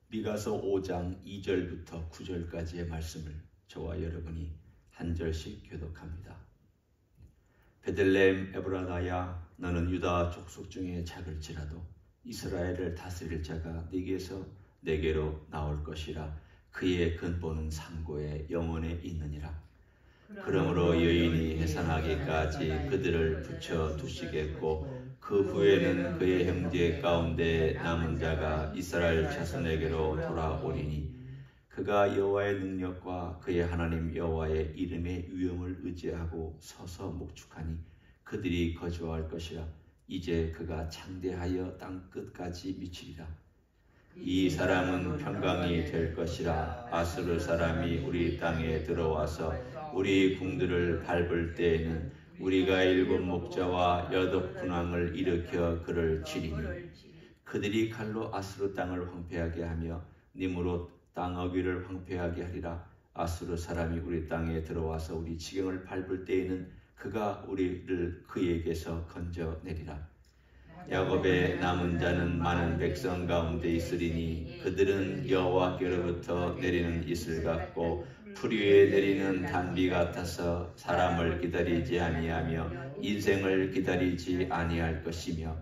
미가서 5장 2절부터 9절까지의 말씀을 저와 여러분이 한 절씩 교독합니다. 베들레헴 에브라다야, 너는 유다 족속 중에 작을지라도 이스라엘을 다스릴 자가 네게서 내게로 나올 것이라. 그의 근본은 상고의 영원에 있느니라. 그러므로 여인이 해산하기까지 그들을 붙여 두시겠고 그 후에는 그의 형제 가운데 남은 자가 이스라엘 자손에게로 돌아오리니 그가 여호와의 능력과 그의 하나님 여호와의 이름의 위엄을 의지하고 서서 목축하니 그들이 거주할 것이라. 이제 그가 창대하여 땅 끝까지 미치리라. 이 사람은 평강이 될 것이라. 아수르 사람이 우리 땅에 들어와서 우리 궁들을 밟을 때에는 우리가 7 목자와 8 군왕을 일으켜 그를 치리니 그들이 칼로 아수르 땅을 황폐하게 하며 님으로 땅 어귀를 황폐하게 하리라. 아수르 사람이 우리 땅에 들어와서 우리 지경을 밟을 때에는 그가 우리를 그에게서 건져내리라. 야곱의 남은 자는 많은 백성 가운데 있으리니 그들은 여호와께로부터 내리는 이슬 같고 풀 위에 내리는 단비 같아서 사람을 기다리지 아니하며 인생을 기다리지 아니할 것이며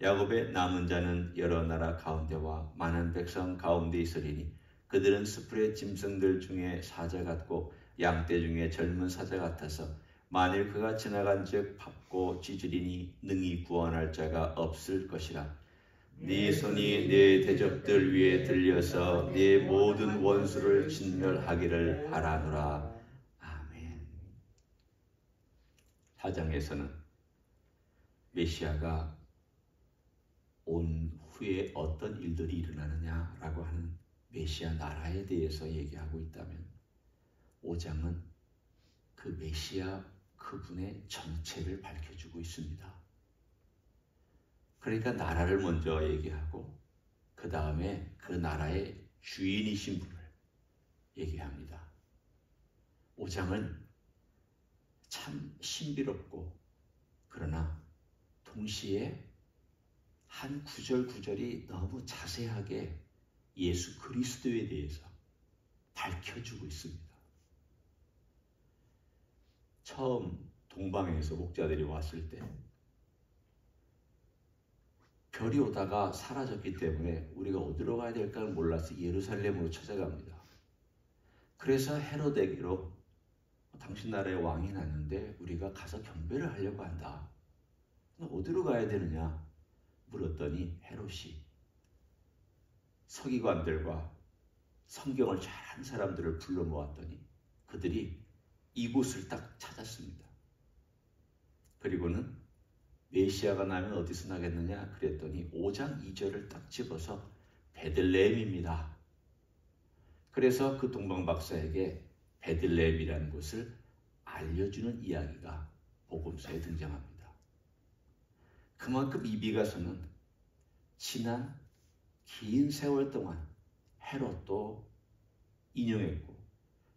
야곱의 남은 자는 여러 나라 가운데와 많은 백성 가운데 있으리니 그들은 스풀의 짐승들 중에 사자 같고 양떼 중에 젊은 사자 같아서 만일 그가 지나간 즉 밟고 찢으리니 능히 구원할 자가 없을 것이라. 네 손이 네 대적들 위에 들려서 네 모든 원수를 진멸하기를 바라노라. 아멘. 4장에서는 메시아가 온 후에 어떤 일들이 일어나느냐라고 하는 메시아 나라에 대해서 얘기하고 있다면 5장은 그 메시아 그분의 정체를 밝혀주고 있습니다. 그러니까 나라를 먼저 얘기하고 그 다음에 그 나라의 주인이신 분을 얘기합니다. 5장은 참 신비롭고 그러나 동시에 한 구절 구절이 너무 자세하게 예수 그리스도에 대해서 밝혀주고 있습니다. 처음 동방에서 목자들이 왔을 때 별이 오다가 사라졌기 때문에 우리가 어디로 가야 될까를 몰라서 예루살렘으로 찾아갑니다. 그래서 헤로데게로 당신 나라의 왕이 났는데 우리가 가서 경배를 하려고 한다. 어디로 가야 되느냐 물었더니 헤롯이 서기관들과 성경을 잘하는 사람들을 불러 모았더니 그들이 이곳을 딱 찾았습니다. 그리고는 메시아가 나면 어디서 나겠느냐 그랬더니 5장 2절을 딱 집어서 베들레헴입니다. 그래서 그 동방 박사에게 베들레헴이라는 곳을 알려주는 이야기가 복음서에 등장합니다. 그만큼 이 미가서는 지난 긴 세월 동안 헤롯도 인용했고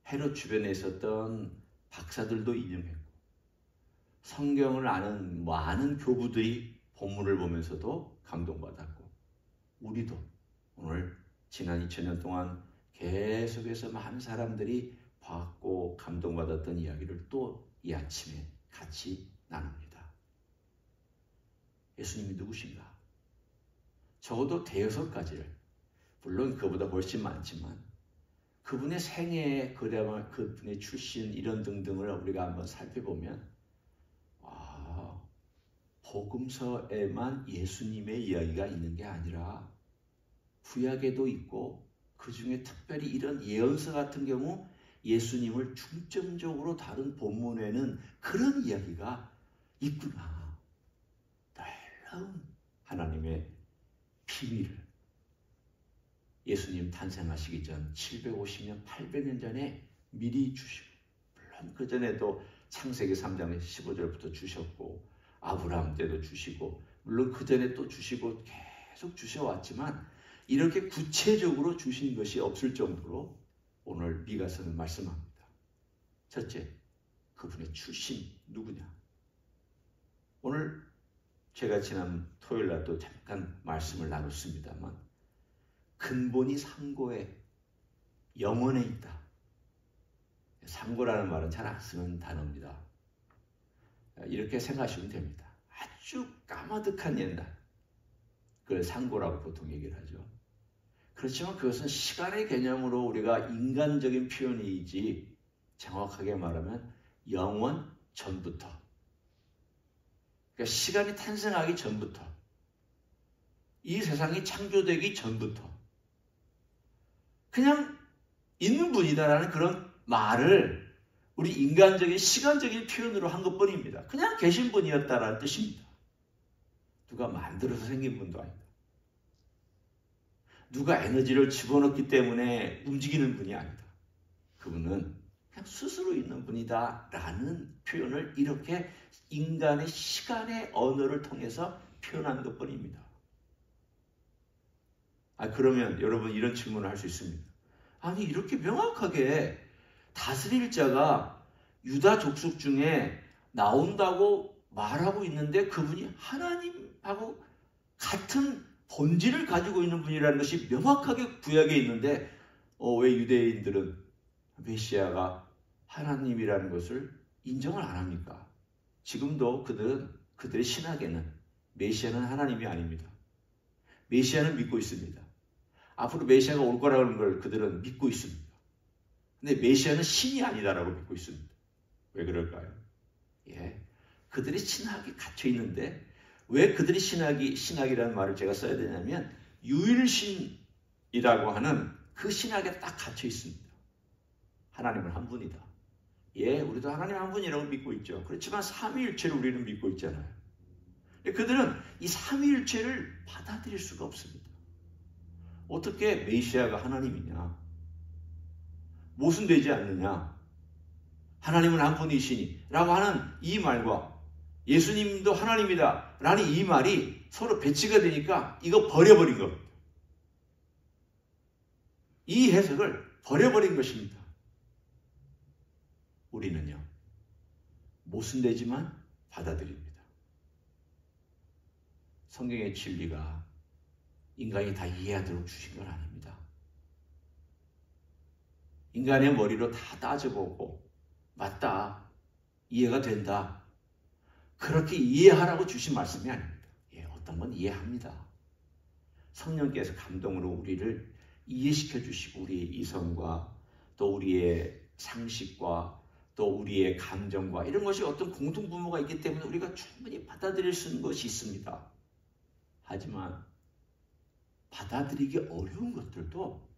헤롯 주변에 있었던 박사들도 인용했고 성경을 아는 많은 교부들이 본문을 보면서도 감동받았고 우리도 오늘 지난 2000년 동안 계속해서 많은 사람들이 봤고 감동받았던 이야기를 또 이 아침에 같이 나눕니다. 예수님이 누구신가? 적어도 대여섯 가지를 물론 그보다 훨씬 많지만 그분의 생애, 그분의 출신 이런 등등을 우리가 한번 살펴보면 복음서에만 예수님의 이야기가 있는 게 아니라 구약에도 있고 그 중에 특별히 이런 예언서 같은 경우 예수님을 중점적으로 다룬 본문에는 그런 이야기가 있구나. 놀라운 하나님의 비밀을 예수님 탄생하시기 전 750년, 800년 전에 미리 주시고 물론 그 전에도 창세기 3장 15절부터 주셨고 아브라함 때도 주시고 물론 그 전에 또 주시고 계속 주셔왔지만 이렇게 구체적으로 주신 것이 없을 정도로 오늘 미가서는 말씀합니다. 첫째, 그분의 출신 누구냐? 오늘 제가 지난 토요일 날도 잠깐 말씀을 나눴습니다만 근본이 상고에 영원에 있다. 상고라는 말은 잘 안 쓰는 단어입니다. 이렇게 생각하시면 됩니다. 아주 까마득한 옛날, 그걸 상고라고 보통 얘기를 하죠. 그렇지만 그것은 시간의 개념으로 우리가 인간적인 표현이지, 정확하게 말하면 영원 전부터, 그러니까 시간이 탄생하기 전부터, 이 세상이 창조되기 전부터 그냥 있는 분이다라는 그런 말을 우리 인간적인 시간적인 표현으로 한 것뿐입니다. 그냥 계신 분이었다라는 뜻입니다. 누가 만들어서 생긴 분도 아니다. 누가 에너지를 집어넣기 때문에 움직이는 분이 아니다. 그분은 그냥 스스로 있는 분이다 라는 표현을 이렇게 인간의 시간의 언어를 통해서 표현한 것뿐입니다. 그러면 여러분 이런 질문을 할 수 있습니다. 아니 이렇게 명확하게 다스릴 자가 유다 족속 중에 나온다고 말하고 있는데 그분이 하나님하고 같은 본질을 가지고 있는 분이라는 것이 명확하게 구약에 있는데 왜 유대인들은 메시아가 하나님이라는 것을 인정을 안 합니까? 지금도 그들의 신학에는 메시아는 하나님이 아닙니다. 메시아는 믿고 있습니다. 앞으로 메시아가 올 거라는 걸 그들은 믿고 있습니다. 근데 메시아는 신이 아니다라고 믿고 있습니다. 왜 그럴까요? 그들의 신학이 갇혀 있는데 왜 그들의 신학이라는 말을 제가 써야 되냐면 유일신이라고 하는 그 신학에 딱 갇혀 있습니다. 하나님은 한 분이다. 우리도 하나님 한 분이라고 믿고 있죠. 그렇지만 삼위일체를 우리는 믿고 있잖아요. 그들은 이 삼위일체를 받아들일 수가 없습니다. 어떻게 메시아가 하나님이냐? 모순되지 않느냐? 하나님은 한 분이시니 라고 하는 이 말과 예수님도 하나님이다 라는 이 말이 서로 배치가 되니까 이거 버려버린 겁니다. 이 해석을 버려버린 것입니다. 우리는요, 모순되지만 받아들입니다. 성경의 진리가 인간이 다 이해하도록 주신 건 아닙니다. 인간의 머리로 다 따져보고 맞다, 이해가 된다, 그렇게 이해하라고 주신 말씀이 아닙니다. 어떤 건 이해합니다. 성령께서 감동으로 우리를 이해시켜 주시고 우리의 이성과 또 우리의 상식과 또 우리의 감정과 이런 것이 어떤 공통분모가 있기 때문에 우리가 충분히 받아들일 수 있는 것이 있습니다. 하지만 받아들이기 어려운 것들도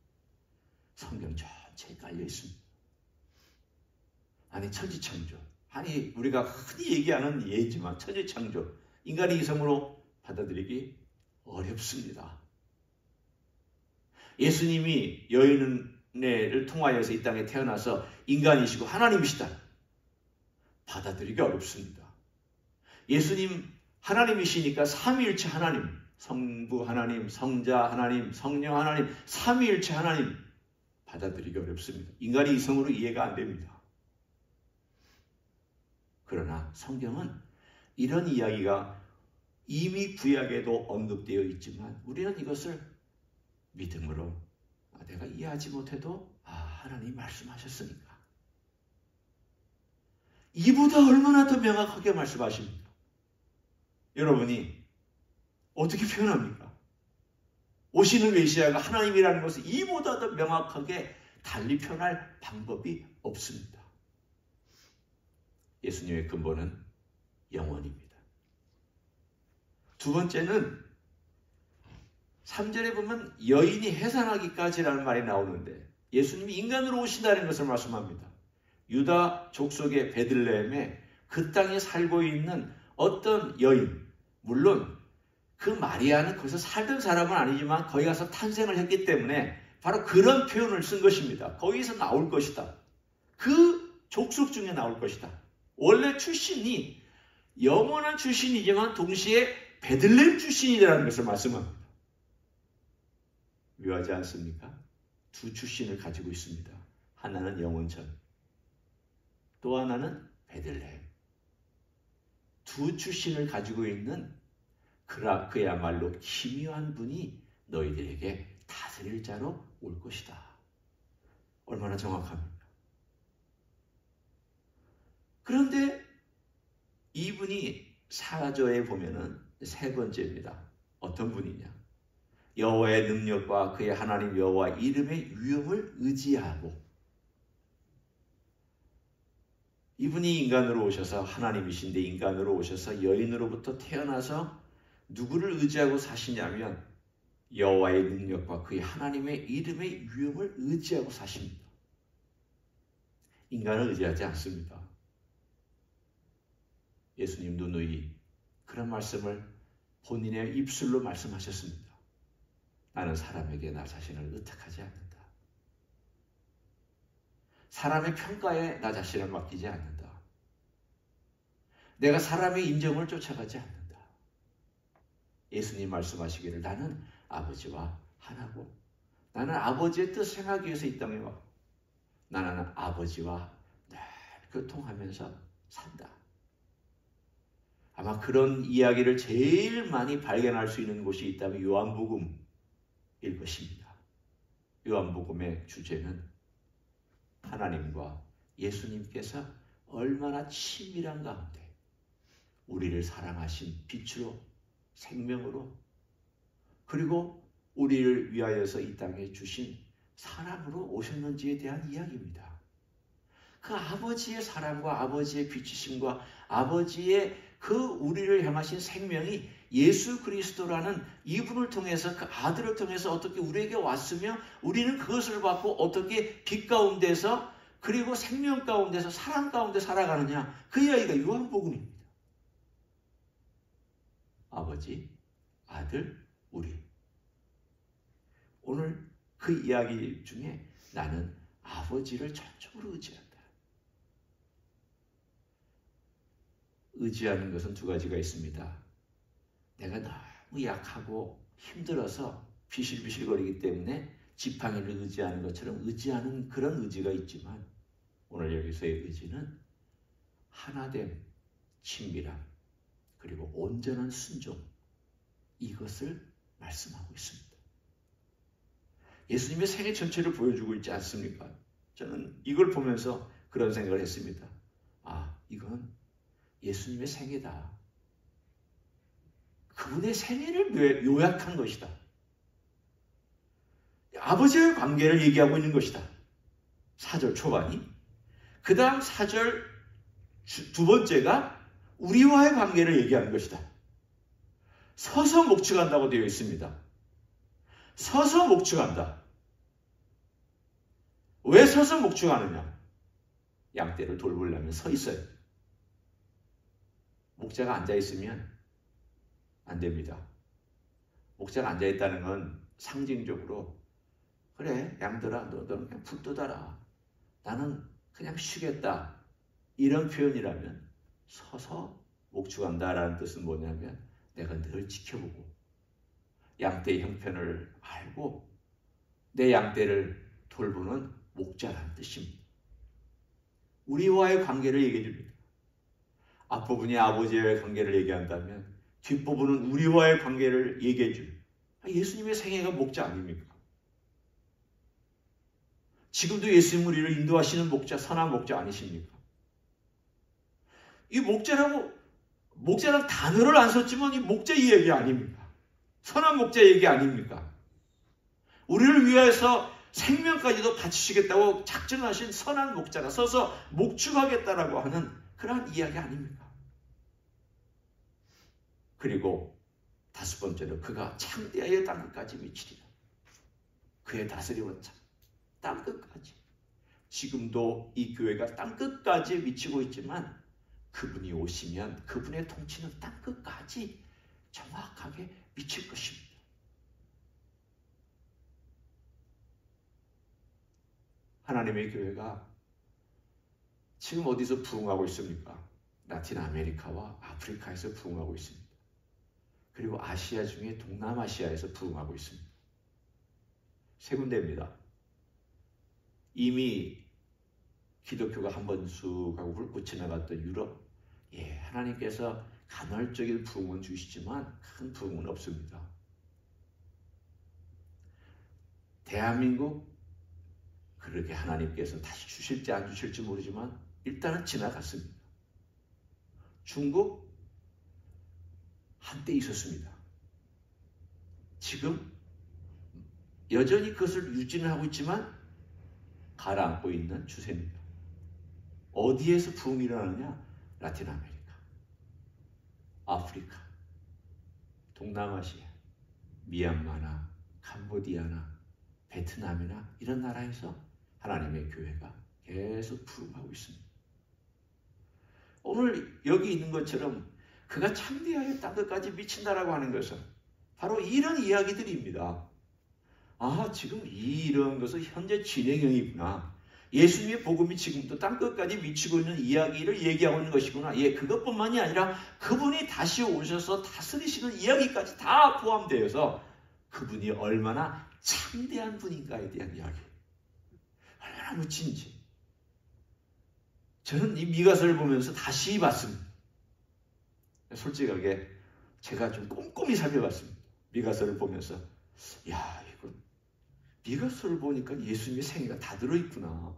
성경 전체에 깔려 있습니다. 천지창조. 우리가 흔히 얘기하는 예지만 천지창조. 인간의 이성으로 받아들이기 어렵습니다. 예수님이 여인을 통하여서 이 땅에 태어나서 인간이시고 하나님이시다. 받아들이기 어렵습니다. 예수님 하나님이시니까 삼위일체 하나님, 성부 하나님, 성자 하나님, 성령 하나님, 삼위일체 하나님 받아들이기 어렵습니다. 인간의 이성으로 이해가 안 됩니다. 그러나 성경은 이런 이야기가 이미 구약에도 언급되어 있지만 우리는 이것을 믿음으로 내가 이해하지 못해도 하나님이 말씀하셨으니까 이보다 얼마나 더 명확하게 말씀하십니다. 여러분이 어떻게 표현합니까? 오시는 메시아가 하나님이라는 것을 이보다 더 명확하게 달리 표현할 방법이 없습니다. 예수님의 근본은 영원입니다. 두 번째는 3절에 보면 여인이 해산하기까지라는 말이 나오는데 예수님이 인간으로 오신다는 것을 말씀합니다. 유다 족속의 베들레헴에 그 땅에 살고 있는 어떤 여인, 물론 그 마리아는 거기서 살던 사람은 아니지만 거기 가서 탄생을 했기 때문에 바로 그런 표현을 쓴 것입니다. 거기서 나올 것이다. 그 족속 중에 나올 것이다. 원래 출신이 영원한 출신이지만 동시에 베들레헴 출신이라는 것을 말씀합니다. 묘하지 않습니까? 두 출신을 가지고 있습니다. 하나는 영원전, 또 하나는 베들레헴. 두 출신을 가지고 있는 그야말로 기묘한 분이 너희들에게 다스릴 자로 올 것이다. 얼마나 정확합니까? 그런데 이분이 4절에 보면은 세 번째입니다. 어떤 분이냐? 여호와의 능력과 그의 하나님 여호와 이름의 위엄을 의지하고, 이분이 인간으로 오셔서 하나님이신데 인간으로 오셔서 여인으로부터 태어나서 누구를 의지하고 사시냐면 여호와의 능력과 그의 하나님의 이름의 위엄을 의지하고 사십니다. 인간을 의지하지 않습니다. 예수님 누누이 그런 말씀을 본인의 입술로 말씀하셨습니다. 나는 사람에게 나 자신을 의탁하지 않는다. 사람의 평가에 나 자신을 맡기지 않는다. 내가 사람의 인정을 쫓아가지 않는다. 예수님 말씀하시기를 나는 아버지와 하나고 나는 아버지의 뜻을 행하기 위해서 이 땅에 왔고 나는 아버지와 늘 교통하면서 산다. 아마 그런 이야기를 제일 많이 발견할 수 있는 곳이 있다면 요한복음일 것입니다. 요한복음의 주제는 하나님과 예수님께서 얼마나 친밀한 가운데 우리를 사랑하신 빛으로 생명으로 그리고 우리를 위하여서 이 땅에 주신 사랑으로 오셨는지에 대한 이야기입니다. 그 아버지의 사랑과 아버지의 빛이심과 아버지의 그 우리를 향하신 생명이 예수 그리스도라는 이분을 통해서 그 아들을 통해서 어떻게 우리에게 왔으며 우리는 그것을 받고 어떻게 빛 가운데서 그리고 생명 가운데서 사랑 가운데 살아가느냐, 그 이야기가 요한복음입니다. 아버지, 아들, 우리. 오늘 그 이야기 중에 나는 아버지를 전적으로 의지한다. 의지하는 것은 두 가지가 있습니다. 내가 너무 약하고 힘들어서 비실비실거리기 때문에 지팡이를 의지하는 것처럼 의지하는 그런 의지가 있지만 오늘 여기서의 의지는 하나됨, 친밀함, 그리고 온전한 순종, 이것을 말씀하고 있습니다. 예수님의 생애 전체를 보여주고 있지 않습니까? 저는 이걸 보면서 그런 생각을 했습니다. 아, 이건 예수님의 생애다. 그분의 생애를 요약한 것이다. 아버지와의 관계를 얘기하고 있는 것이다. 4절 초반이. 그 다음 4절 두 번째가 우리와의 관계를 얘기하는 것이다. 서서 목축한다고 되어 있습니다. 서서 목축한다. 왜 서서 목축하느냐? 양떼를 돌보려면 서 있어요. 목자가 앉아있으면 안 됩니다. 목자가 앉아있다는 건 상징적으로 그래, 양들아, 너는 그냥 푹 떠다라. 나는 그냥 쉬겠다. 이런 표현이라면 서서 목축한다라는 뜻은 뭐냐면 내가 늘 지켜보고 양떼의 형편을 알고 내 양떼를 돌보는 목자라는 뜻입니다. 우리와의 관계를 얘기해 줍니다. 앞부분이 아버지와의 관계를 얘기한다면 뒷부분은 우리와의 관계를 얘기해 줄 예수님의 생애가 목자 아닙니까? 지금도 예수님 우리를 인도하시는 목자, 선한 목자 아니십니까? 이 목자라는 단어를 안 썼지만 이 목자 이야기 아닙니까? 선한 목자 얘기 아닙니까? 우리를 위해서 생명까지도 바치시겠다고 작정하신 선한 목자가 서서 목축하겠다라고 하는 그러한 이야기 아닙니까? 그리고 다섯 번째로 그가 창대하여 땅끝까지 미치리라. 그의 다스림은 땅끝까지. 지금도 이 교회가 땅끝까지 미치고 있지만 그분이 오시면 그분의 통치는 땅끝까지 정확하게 미칠 것입니다. 하나님의 교회가 지금 어디서 부흥하고 있습니까? 라틴 아메리카와 아프리카에서 부흥하고 있습니다. 그리고 아시아 중에 동남아시아에서 부흥하고 있습니다. 세 군데입니다. 이미 기독교가 한 번 쑥 하고 훑고 지나갔던 유럽, 하나님께서 간헐적인 부흥은 주시지만 큰 부흥은 없습니다. 대한민국 그렇게 하나님께서 다시 주실지 안 주실지 모르지만 일단은 지나갔습니다. 중국 한때 있었습니다. 지금 여전히 그것을 유지는 하고 있지만 가라앉고 있는 추세입니다. 어디에서 부흥이 일어나느냐? 라틴 아메리카, 아프리카, 동남아시아, 미얀마나 캄보디아나 베트남이나 이런 나라에서 하나님의 교회가 계속 부흥하고 있습니다. 오늘 여기 있는 것처럼 그가 창대하여 땅끝까지 미친다라고 하는 것은 바로 이런 이야기들입니다. 아, 지금 이런 것은 현재 진행형이구나. 예수님의 복음이 지금도 땅끝까지 미치고 있는 이야기를 얘기하고 있는 것이구나. 예, 그것뿐만이 아니라 그분이 다시 오셔서 다스리시는 이야기까지 다 포함되어서 그분이 얼마나 창대한 분인가에 대한 이야기. 얼마나 멋진지. 저는 이 미가서를 보면서 다시 봤습니다. 솔직하게 제가 좀 꼼꼼히 살펴봤습니다. 미가서를 보면서 야, 이거 미가서를 보니까 예수님의 생애가 다 들어있구나.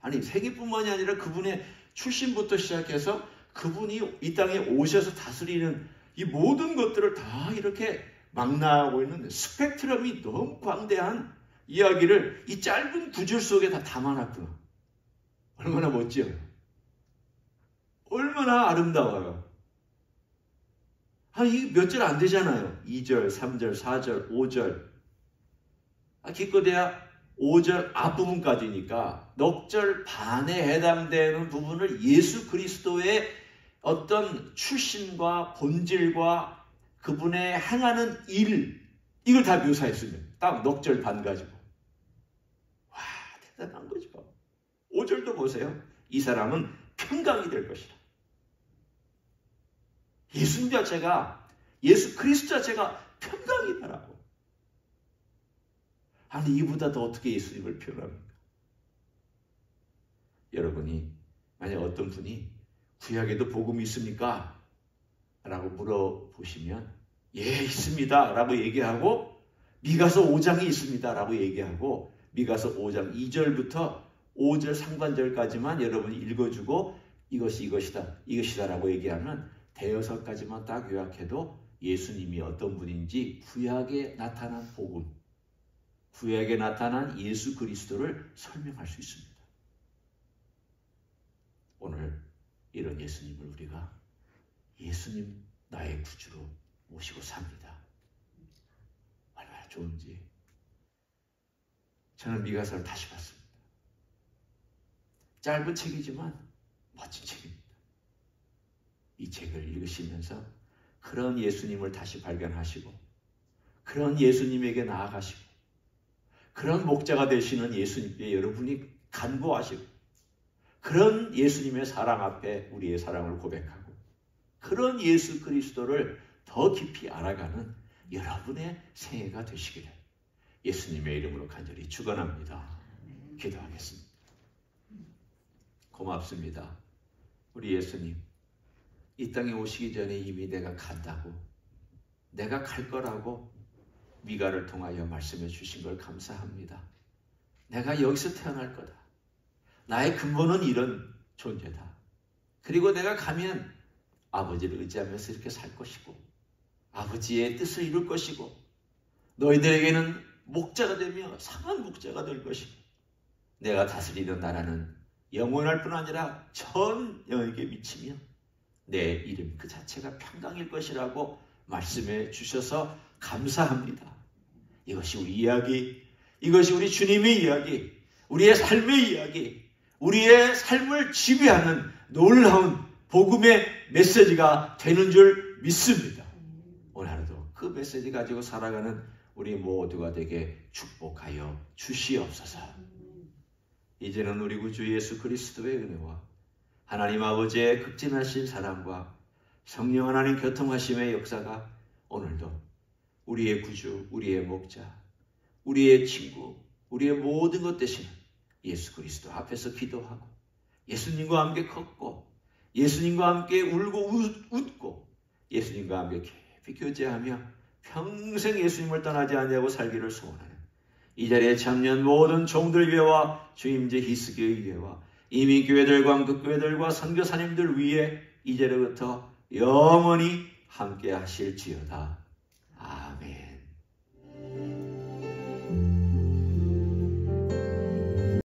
아니, 생애뿐만이 아니라 그분의 출신부터 시작해서 그분이 이 땅에 오셔서 다스리는 이 모든 것들을 다 이렇게 망라하고 있는 스펙트럼이 너무 광대한 이야기를 이 짧은 구절 속에 다 담아놨구나. 얼마나 멋지요? 얼마나 아름다워요. 아니, 몇 절 안 되잖아요. 2절, 3절, 4절, 5절. 기껏해야 5절 앞부분까지니까 넉 절 반에 해당되는 부분을 예수 그리스도의 어떤 출신과 본질과 그분의 행하는 일, 이걸 다 묘사했습니다. 딱 넉 절 반 가지고. 와, 대단한 거죠. 5절도 보세요. 이 사람은 평강이 될 것이다. 예수님 자체가, 예수 그리스도 자체가 평강이다라고. 아니, 이보다 더 어떻게 예수님을 표현합니까? 여러분이 만약 어떤 분이 구약에도 복음이 있습니까? 라고 물어보시면 예, 있습니다 라고 얘기하고, 미가서 5장이 있습니다 라고 얘기하고, 미가서 5장 2절부터 5절 상반절까지만 여러분이 읽어주고 이것이 이것이다 라고 얘기하면 대여섯 가지만 딱 요약해도 예수님이 어떤 분인지 구약에 나타난 복음, 구약에 나타난 예수 그리스도를 설명할 수 있습니다. 오늘 이런 예수님을 우리가 예수님 나의 구주로 모시고 삽니다. 얼마나 좋은지. 저는 미가서를 다시 봤습니다. 짧은 책이지만 멋진 책입니다. 이 책을 읽으시면서 그런 예수님을 다시 발견하시고, 그런 예수님에게 나아가시고, 그런 목자가 되시는 예수님께 여러분이 간구하시고, 그런 예수님의 사랑 앞에 우리의 사랑을 고백하고, 그런 예수 그리스도를 더 깊이 알아가는 여러분의 생애가 되시기를 예수님의 이름으로 간절히 축원합니다. 기도하겠습니다. 고맙습니다. 우리 예수님, 이 땅에 오시기 전에 이미 내가 간다고, 내가 갈 거라고 미가를 통하여 말씀해 주신 걸 감사합니다. 내가 여기서 태어날 거다. 나의 근본은 이런 존재다. 그리고 내가 가면 아버지를 의지하면서 이렇게 살 것이고, 아버지의 뜻을 이룰 것이고, 너희들에게는 목자가 되며 상한 목자가 될 것이고, 내가 다스리는 나라는 영원할 뿐 아니라 전 영에게 미치며 내 이름 그 자체가 평강일 것이라고 말씀해 주셔서 감사합니다. 이것이 우리 이야기, 이것이 우리 주님의 이야기, 우리의 삶의 이야기, 우리의 삶을 지배하는 놀라운 복음의 메시지가 되는 줄 믿습니다. 오늘 하루도 그 메시지 가지고 살아가는 우리 모두가 되게 축복하여 주시옵소서. 이제는 우리 구주 예수 그리스도의 은혜와 하나님 아버지의 극진하신 사랑과 성령 하나님 교통하심의 역사가 오늘도 우리의 구주, 우리의 목자, 우리의 친구, 우리의 모든 것 되시는 예수 그리스도 앞에서 기도하고, 예수님과 함께 걷고, 예수님과 함께 울고 웃고, 예수님과 함께 깊이 교제하며 평생 예수님을 떠나지 않냐고 살기를 소원하는 이 자리에 참여한 모든 종들 위에와 주임제 히스기의 위에와 이미 교회들과 한국교회들과 선교사님들 위에 이제로부터 영원히 함께 하실지어다.